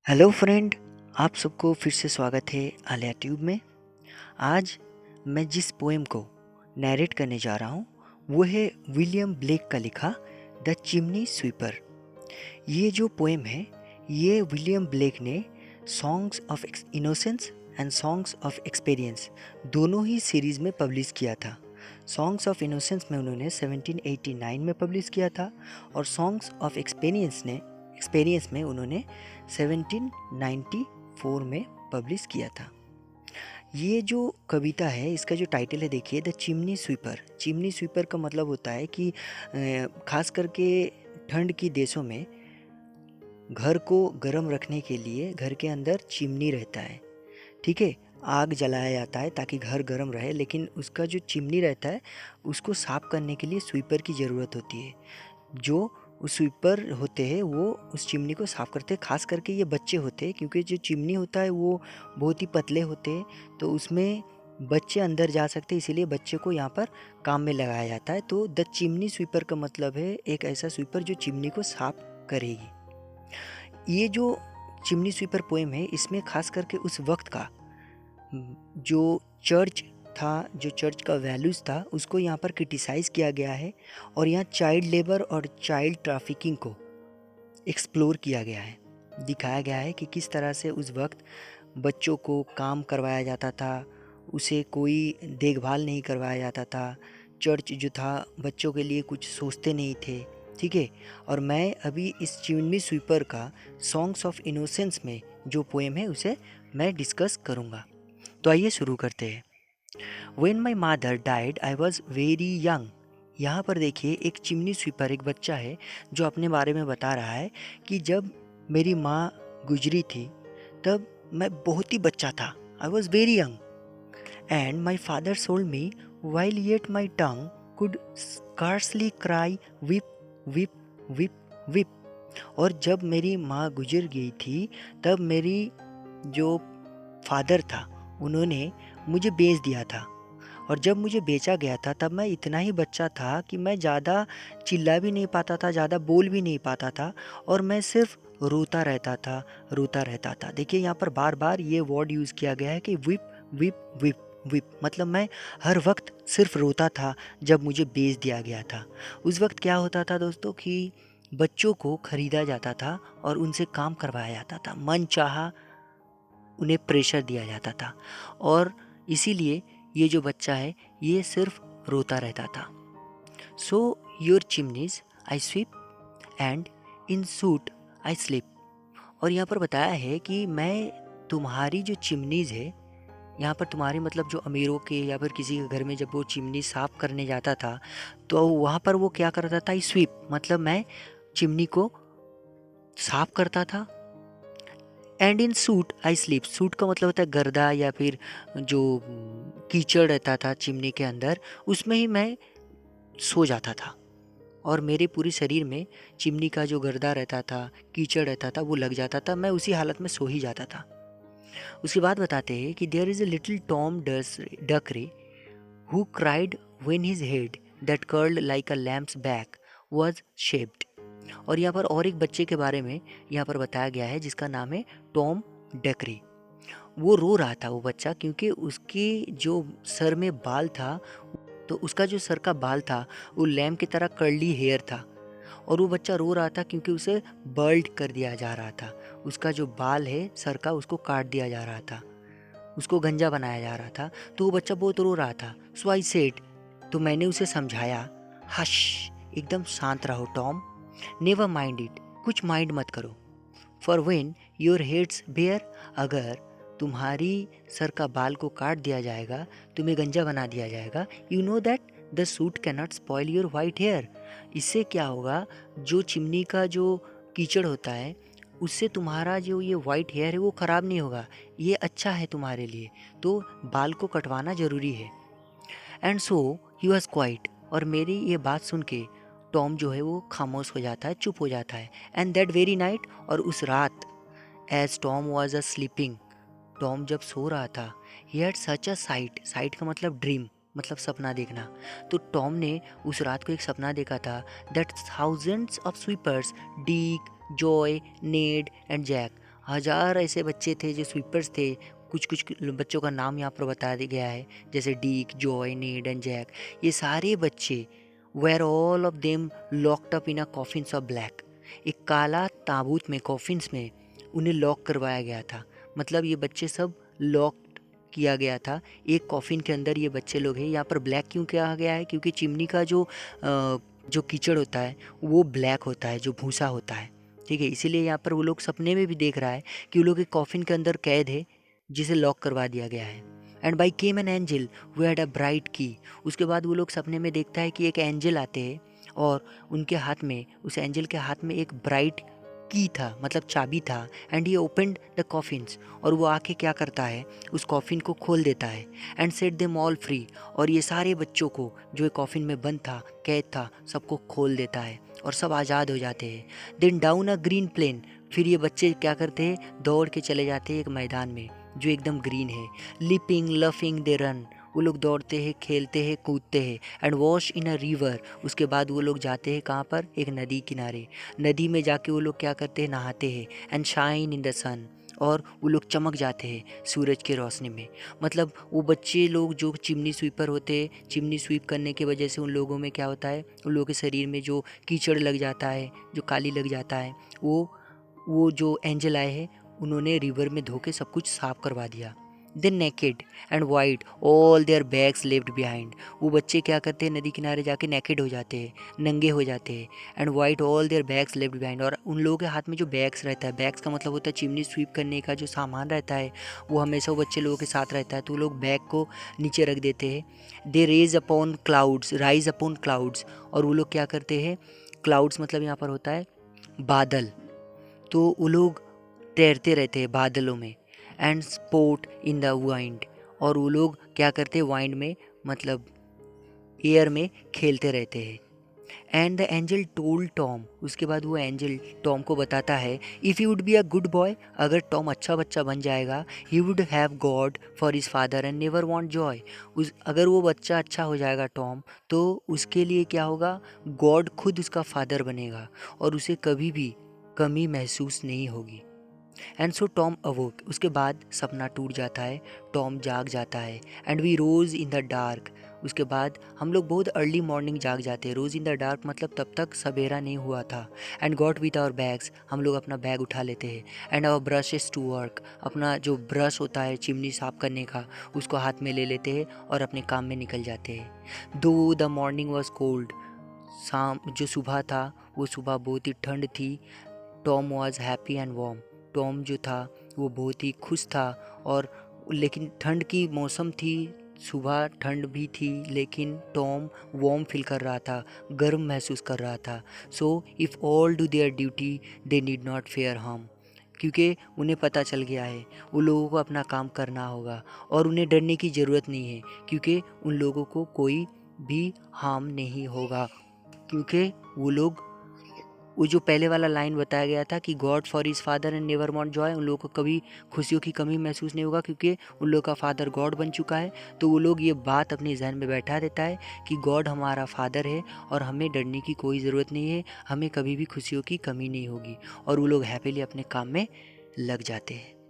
Hello friend, आप सबको फिर से स्वागत है आलिया ट्यूब में। आज मैं जिस पोएम को नैरेट करने जा रहा हूँ वो है विलियम ब्लेक का लिखा द चिमनी स्वीपर। ये जो पोएम है ये विलियम ब्लेक ने songs of innocence and songs of experience दोनों ही सीरीज़ में पब्लिश किया था। सॉन्ग्स ऑफ इनोसेंस में उन्होंने 1789 में पब्लिश किया था और सॉन्ग्स ऑफ एक्सपीरियंस में उन्होंने 1794 में पब्लिश किया था। ये जो कविता है इसका जो टाइटल है देखिए, the chimney sweeper. Chimney sweeper का मतलब होता है कि खास करके ठंड की देशों में घर को गर्म रखने के लिए घर के अंदर चिमनी रहता है, ठीक है। आग जलाया जाता है ताकि घर गर्म रहे, लेकिन उसका जो चिमनी रहता है उसको साफ़ करने के लिए स्वीपर की ज़रूरत होती है। जो उस स्वीपर होते हैं वो उस चिमनी को साफ़ करते हैं। खास करके ये बच्चे होते हैं क्योंकि जो चिमनी होता है वो बहुत ही पतले होते हैं, तो उसमें बच्चे अंदर जा सकते हैं, इसीलिए बच्चे को यहाँ पर काम में लगाया जाता है। तो द चिमनी स्वीपर का मतलब है एक ऐसा स्वीपर जो चिमनी को साफ़ करेगी। ये जो चिमनी स्वीपर पोएम है इसमें खास करके उस वक्त का जो चर्च था, जो चर्च का वैल्यूज़ था, उसको यहाँ पर क्रिटिसाइज़ किया गया है और यहाँ चाइल्ड लेबर और चाइल्ड ट्रैफिकिंग को एक्सप्लोर किया गया है। दिखाया गया है कि किस तरह से उस वक्त बच्चों को काम करवाया जाता था, उसे कोई देखभाल नहीं करवाया जाता था। चर्च जो था बच्चों के लिए कुछ सोचते नहीं थे, ठीक है। और मैं अभी इस चिमनी स्वीपर का सॉन्ग्स ऑफ इनोसेंस में जो पोएम है उसे मैं डिस्कस करूँगा। तो आइए शुरू करते हैं। When my mother died, I was very young। यहाँ पर देखिए एक चिमनी स्वीपर, एक बच्चा है जो अपने बारे में बता रहा है कि जब मेरी माँ गुजरी थी तब मैं बहुत ही बच्चा था। I was very young and my father sold me while yet my tongue could scarcely cry whip whip whip whip। और जब मेरी माँ गुजर गई थी तब मेरी जो फादर था उन्होंने मुझे बेच दिया था, और जब मुझे बेचा गया था तब मैं इतना ही बच्चा था कि मैं ज़्यादा चिल्ला भी नहीं पाता था, ज़्यादा बोल भी नहीं पाता था, और मैं सिर्फ रोता रहता था। देखिए यहाँ पर बार बार ये वर्ड यूज़ किया गया है कि विप विप विप विप, मतलब मैं हर वक्त सिर्फ रोता था जब मुझे बेच दिया गया था। उस वक्त क्या होता था दोस्तों कि बच्चों को खरीदा जाता था और उनसे काम करवाया जाता था, मन चाहा उन्हें प्रेशर दिया जाता था, और इसीलिए ये जो बच्चा है ये सिर्फ रोता रहता था। So your chimneys I SVEEP and in suit I sleep. और यहाँ पर बताया है कि मैं तुम्हारी जो चिमनीज है, यहाँ पर तुम्हारी मतलब जो अमीरों के या फिर किसी के घर में जब वो चिमनी साफ करने जाता था तो वहाँ पर वो क्या करता था, आई स्वीप मतलब मैं चिमनी को साफ करता था। And in suit I sleep, suit का मतलब होता है गर्दा या फिर जो कीचड़ रहता था चिमनी के अंदर, उसमें ही मैं सो जाता था, और मेरे पूरे शरीर में चिमनी का जो गर्दा रहता था, कीचड़ रहता था, वो लग जाता था, मैं उसी हालत में सो ही जाता था। उसके बाद बताते हैं कि there is a little Tom Dacre who cried when his head that curled like a lamb's back was shaved. और यहाँ पर और एक बच्चे के बारे में यहाँ पर बताया गया है जिसका नाम है टॉम डकरी। वो रो रहा था वो बच्चा क्योंकि उसके जो सर में बाल था, तो उसका जो सर का बाल था वो लैम्प की तरह कर्ली हेयर था, और वो बच्चा रो रहा था क्योंकि उसे बर्ल्ड कर दिया जा रहा था। उसका जो बाल है सर का उसको काट दिया जा रहा था, उसको गंजा बनाया जा रहा था, तो वो बच्चा बहुत रो रहा था। सो आई सेड, तो मैंने उसे समझाया, हश, एकदम शांत रहो टॉम, नेवर माइंड इट, कुछ माइंड मत करो। For when your heads bare, अगर तुम्हारी सर का बाल को काट दिया जाएगा, तुम्हें गंजा बना दिया जाएगा, you know that the soot can not spoil your white hair. इससे क्या होगा, जो चिमनी का जो कीचड़ होता है उससे तुम्हारा जो ये वाइट हेयर है वो ख़राब नहीं होगा, ये अच्छा है तुम्हारे लिए, तो बाल को कटवाना ज़रूरी है। And so he was quite, और मेरी ये बात सुन के टॉम जो है वो खामोश हो जाता है, चुप हो जाता है। एंड दैट वेरी नाइट, और उस रात, as Tom was a sleeping, टॉम जब सो रहा था, he had such a sight, sight का मतलब ड्रीम, मतलब सपना देखना। तो टॉम ने उस रात को एक सपना देखा था, that thousands of sweepers, Dick, Joe, Ned and Jack, हज़ार ऐसे बच्चे थे जो स्वीपर्स थे। कुछ कुछ बच्चों का नाम यहाँ पर बता दिया गया है, जैसे Dick, Joe, Ned and Jack. ये सारे बच्चे were all of them locked up in a coffins of black. एक काला ताबूत में, कॉफिन्स में उन्हें लॉक करवाया गया था। मतलब ये बच्चे सब लॉक किया गया था एक कॉफिन के अंदर। ये बच्चे लोग हैं। यहाँ पर ब्लैक क्यों कहा गया है? क्योंकि चिमनी का जो कीचड़ होता है वो ब्लैक होता है, जो भूसा होता है, ठीक है। इसीलिए यहाँ पर वो लोग सपने में भी देख रहा है कि वो लोग एक कॉफिन के अंदर कैद है जिसे लॉक करवा दिया गया है। And by came an angel who had a bright की। उसके बाद वो लोग सपने में देखता है कि एक एंजल आते हैं और उनके हाथ में, उस एंजल के हाथ में एक ब्राइट की था, मतलब चाबी था। And he opened the coffins, और वो आके क्या करता है, उस कॉफिन को खोल देता है। And set them all free, और ये सारे बच्चों को जो एक कॉफिन में बंद था, कैद था, सबको खोल देता है और सब आज़ाद हो जाते हैं। Then down a green plain, फिर ये बच्चे क्या करते हैं, दौड़ के चले जाते हैं एक मैदान में जो एकदम ग्रीन है। लिपिंग लफिंग दे रन, वो लोग दौड़ते हैं, खेलते हैं, कूदते हैं। And wash in a river, उसके बाद वो लोग जाते हैं कहाँ पर, एक नदी किनारे। नदी में जाके वो लोग क्या करते हैं, नहाते हैं। एंड शाइन इन द सन, और वो लोग चमक जाते हैं सूरज की रोशनी में। मतलब वो बच्चे लोग जो चिमनी स्वीपर होते हैं, चिमनी स्वीप करने की वजह से उन लोगों में क्या होता है, उन लोगों के शरीर में जो कीचड़ लग जाता है, जो काली लग जाता है, वो जो एंजल आए हैं उन्होंने रिवर में धो के सब कुछ साफ करवा दिया। Then naked and white all their bags left behind, वो बच्चे क्या करते हैं, नदी किनारे जाके नेकेड हो जाते हैं, नंगे हो जाते हैं। And white all their bags left behind, और उन लोगों के हाथ में जो बैग्स रहता है, बैग्स का मतलब होता है चिमनी स्वीप करने का जो सामान रहता है, वो हमेशा वो बच्चे लोगों के साथ रहता है। तो वो लोग बैग को नीचे रख देते हैं। They rise upon clouds, rise upon clouds, और वो लोग क्या करते हैं, क्लाउड्स मतलब यहाँ पर होता है बादल, तो वो लोग तैरते रहते हैं बादलों में। And sport in the wind, और वो लोग क्या करते हैं, वाइंड में मतलब एयर में खेलते रहते हैं। And the angel told Tom, उसके बाद वो एंजल टॉम को बताता है, if you would be a good boy, अगर टॉम अच्छा बच्चा बन जाएगा, he would have got for his father and never want Joy. उस अगर वो बच्चा अच्छा हो जाएगा टॉम, तो उसके लिए क्या होगा, गॉड खुद उसका फादर बनेगा और उसे कभी भी कमी महसूस नहीं होगी। एंड सो टॉम अवोक, उसके बाद सपना टूट जाता है, टॉम जाग जाता है। And we rose in the dark, उसके बाद हम लोग बहुत अर्ली मॉर्निंग जाग जाते हैं। रोज़ इन द डार्क मतलब तब तक सवेरा नहीं हुआ था। And got with our bags, हम लोग अपना बैग उठा लेते हैं। And our brushes to work, अपना जो ब्रश होता है चिमनी साफ करने का, उसको हाथ में ले लेते हैं और अपने काम में निकल जाते हैं। दो द मॉर्निंग वॉज कोल्ड, शाम जो सुबह था वो सुबह बहुत ही ठंड थी। Tom was happy and warm, Tom जो था वो बहुत ही खुश था। और लेकिन ठंड की मौसम थी, सुबह ठंड भी थी, लेकिन टॉम वार्म फील कर रहा था, गर्म महसूस कर रहा था। So if all do their duty they need not fair harm, क्योंकि उन्हें पता चल गया है वो लोगों को अपना काम करना होगा और उन्हें डरने की ज़रूरत नहीं है, क्योंकि उन लोगों को कोई भी हार्म नहीं होगा। क्योंकि वो जो पहले वाला लाइन बताया गया था कि God for his father and never want Joy, उन लोगों को कभी खुशियों की कमी महसूस नहीं होगा क्योंकि उन लोगों का फादर गॉड बन चुका है। तो वो लोग ये बात अपने जहन में बैठा देता है कि गॉड हमारा फादर है और हमें डरने की कोई ज़रूरत नहीं है, हमें कभी भी खुशियों की कमी नहीं होगी। और वो लोग हैप्पीली अपने काम में लग जाते हैं।